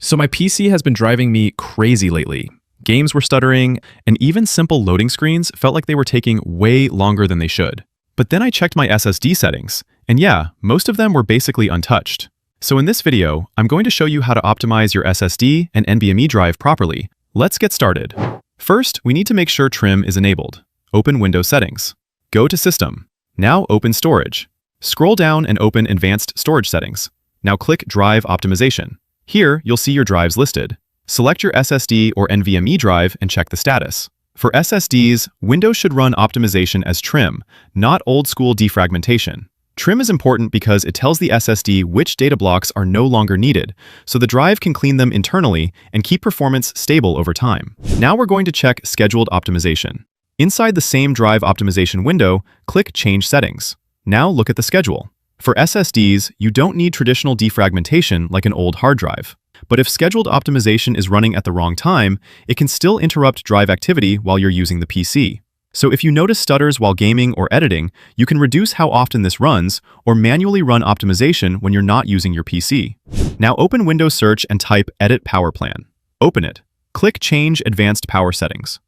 So my PC has been driving me crazy lately. Games were stuttering, and even simple loading screens felt like they were taking way longer than they should. But then I checked my SSD settings, and yeah, most of them were basically untouched. So in this video, I'm going to show you how to optimize your SSD and NVMe drive properly. Let's get started. First, we need to make sure trim is enabled. Open Windows Settings. Go to System. Now open Storage. Scroll down and open Advanced Storage Settings. Now click Drive Optimization. Here, you'll see your drives listed. Select your SSD or NVMe drive and check the status. For SSDs, Windows should run optimization as trim, not old-school defragmentation. Trim is important because it tells the SSD which data blocks are no longer needed, so the drive can clean them internally and keep performance stable over time. Now we're going to check Scheduled Optimization. Inside the same drive optimization window, click Change Settings. Now look at the schedule. For SSDs, you don't need traditional defragmentation like an old hard drive. But if scheduled optimization is running at the wrong time, it can still interrupt drive activity while you're using the PC. So if you notice stutters while gaming or editing, you can reduce how often this runs or manually run optimization when you're not using your PC. Now open Windows Search and type Edit Power Plan. Open it. Click Change Advanced Power Settings.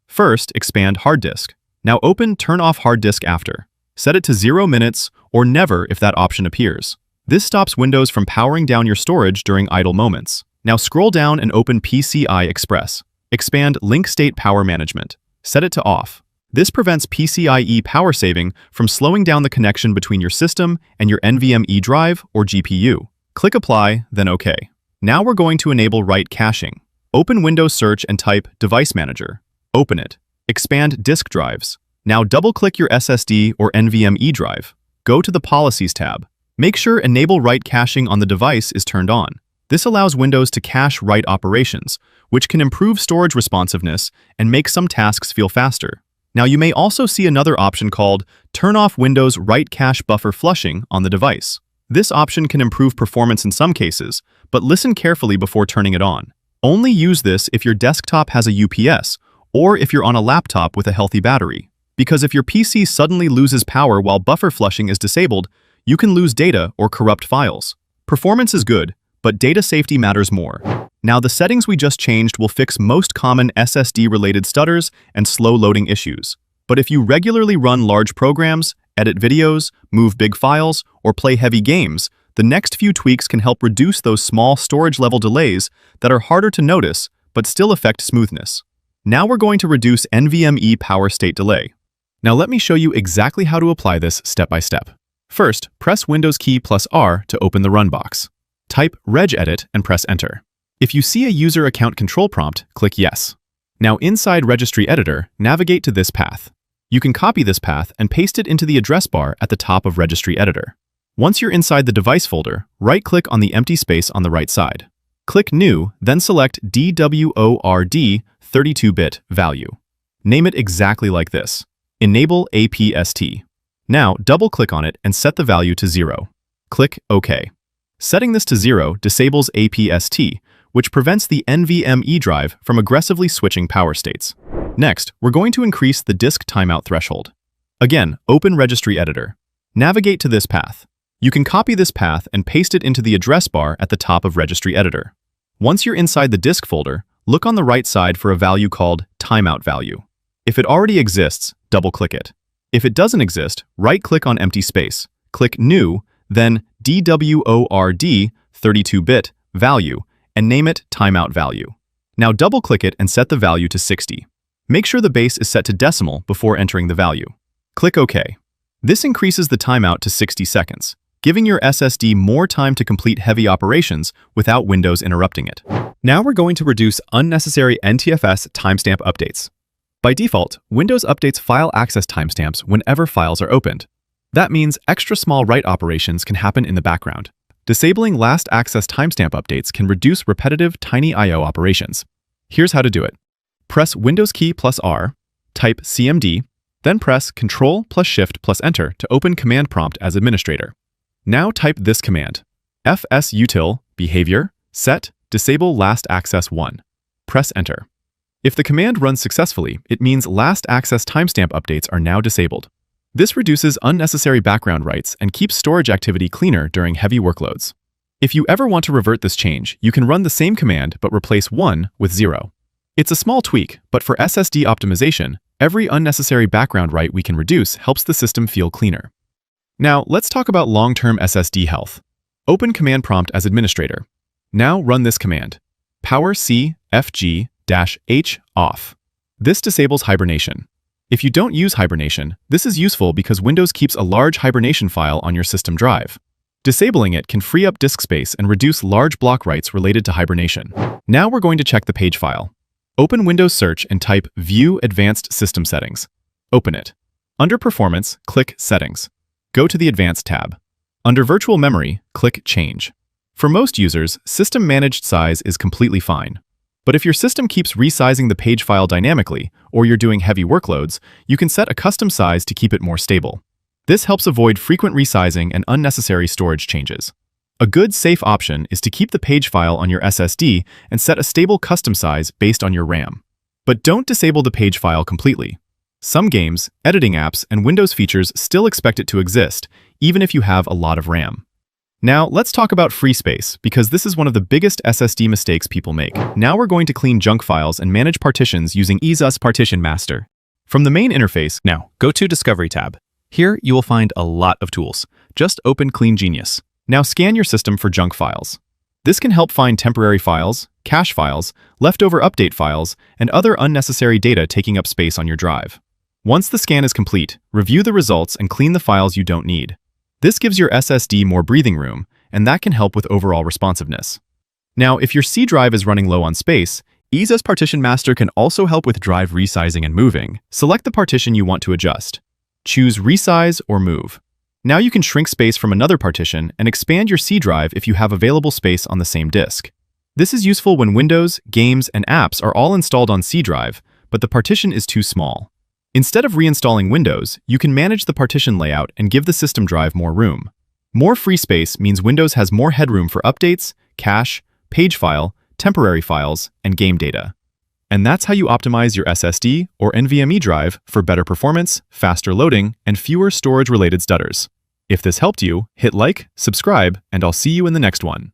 First, expand hard disk. Now open Turn off hard disk after. Set it to 0 minutes or never if that option appears. This stops Windows from powering down your storage during idle moments. Now scroll down and open PCI Express. Expand Link State Power Management. Set it to off. This prevents PCIe power saving from slowing down the connection between your system and your NVMe drive or GPU. Click Apply, then OK. Now we're going to enable write caching. Open Windows Search and type Device Manager. Open it. Expand Disk Drives. Now double-click your SSD or NVMe drive. Go to the Policies tab. Make sure Enable Write Caching on the device is turned on. This allows Windows to cache write operations, which can improve storage responsiveness and make some tasks feel faster. Now you may also see another option called Turn off Windows Write Cache Buffer Flushing on the device. This option can improve performance in some cases, but listen carefully before turning it on. Only use this if your desktop has a UPS or if you're on a laptop with a healthy battery. Because if your PC suddenly loses power while buffer flushing is disabled, you can lose data or corrupt files. Performance is good, but data safety matters more. Now the settings we just changed will fix most common SSD-related stutters and slow loading issues. But if you regularly run large programs, edit videos, move big files, or play heavy games, the next few tweaks can help reduce those small storage-level delays that are harder to notice but still affect smoothness. Now we're going to reduce NVMe power state delay. Now let me show you exactly how to apply this step by step. First, press Windows key plus R to open the Run box. Type regedit and press Enter. If you see a user account control prompt, click Yes. Now inside Registry Editor, navigate to this path. You can copy this path and paste it into the address bar at the top of Registry Editor. Once you're inside the device folder, right-click on the empty space on the right side. Click New, then select DWORD 32-bit value. Name it exactly like this. Enable APST. Now, double-click on it and set the value to 0. Click OK. Setting this to 0 disables APST, which prevents the NVMe drive from aggressively switching power states. Next, we're going to increase the disk timeout threshold. Again, open Registry Editor. Navigate to this path. You can copy this path and paste it into the address bar at the top of Registry Editor. Once you're inside the disk folder, look on the right side for a value called Timeout value. If it already exists, double-click it. If it doesn't exist, right-click on empty space, click New, then DWORD 32-bit value, and name it Timeout value. Now double-click it and set the value to 60. Make sure the base is set to decimal before entering the value. Click OK. This increases the timeout to 60 seconds, giving your SSD more time to complete heavy operations without Windows interrupting it. Now we're going to reduce unnecessary NTFS timestamp updates. By default, Windows updates file access timestamps whenever files are opened. That means extra small write operations can happen in the background. Disabling last access timestamp updates can reduce repetitive tiny I/O operations. Here's how to do it. Press Windows key plus R, type CMD, then press Ctrl plus Shift plus Enter to open Command Prompt as administrator. Now type this command, fsutil behavior set disable last access 1. Press Enter. If the command runs successfully, it means last access timestamp updates are now disabled. This reduces unnecessary background writes and keeps storage activity cleaner during heavy workloads. If you ever want to revert this change, you can run the same command but replace 1 with 0. It's a small tweak, but for SSD optimization, every unnecessary background write we can reduce helps the system feel cleaner. Now, let's talk about long-term SSD health. Open Command Prompt as administrator. Now run this command: power cfg-h off. This disables hibernation. If you don't use hibernation, this is useful because Windows keeps a large hibernation file on your system drive. Disabling it can free up disk space and reduce large block writes related to hibernation. Now we're going to check the page file. Open Windows Search and type View Advanced System Settings. Open it. Under Performance, click Settings. Go to the Advanced tab. Under Virtual Memory, click Change. For most users, System Managed Size is completely fine. But if your system keeps resizing the page file dynamically, or you're doing heavy workloads, you can set a custom size to keep it more stable. This helps avoid frequent resizing and unnecessary storage changes. A good, safe option is to keep the page file on your SSD and set a stable custom size based on your RAM. But don't disable the page file completely. Some games, editing apps, and Windows features still expect it to exist, even if you have a lot of RAM. Now, let's talk about free space, because this is one of the biggest SSD mistakes people make. Now we're going to clean junk files and manage partitions using APST Partition Master. From the main interface, now go to Discovery tab. Here, you will find a lot of tools. Just open Clean Genius. Now scan your system for junk files. This can help find temporary files, cache files, leftover update files, and other unnecessary data taking up space on your drive. Once the scan is complete, review the results and clean the files you don't need. This gives your SSD more breathing room, and that can help with overall responsiveness. Now, if your C drive is running low on space, APST Partition Master can also help with drive resizing and moving. Select the partition you want to adjust. Choose Resize or Move. Now you can shrink space from another partition and expand your C drive if you have available space on the same disk. This is useful when Windows, games, and apps are all installed on C drive, but the partition is too small. Instead of reinstalling Windows, you can manage the partition layout and give the system drive more room. More free space means Windows has more headroom for updates, cache, page file, temporary files, and game data. And that's how you optimize your SSD or NVMe drive for better performance, faster loading, and fewer storage-related stutters. If this helped you, hit like, subscribe, and I'll see you in the next one.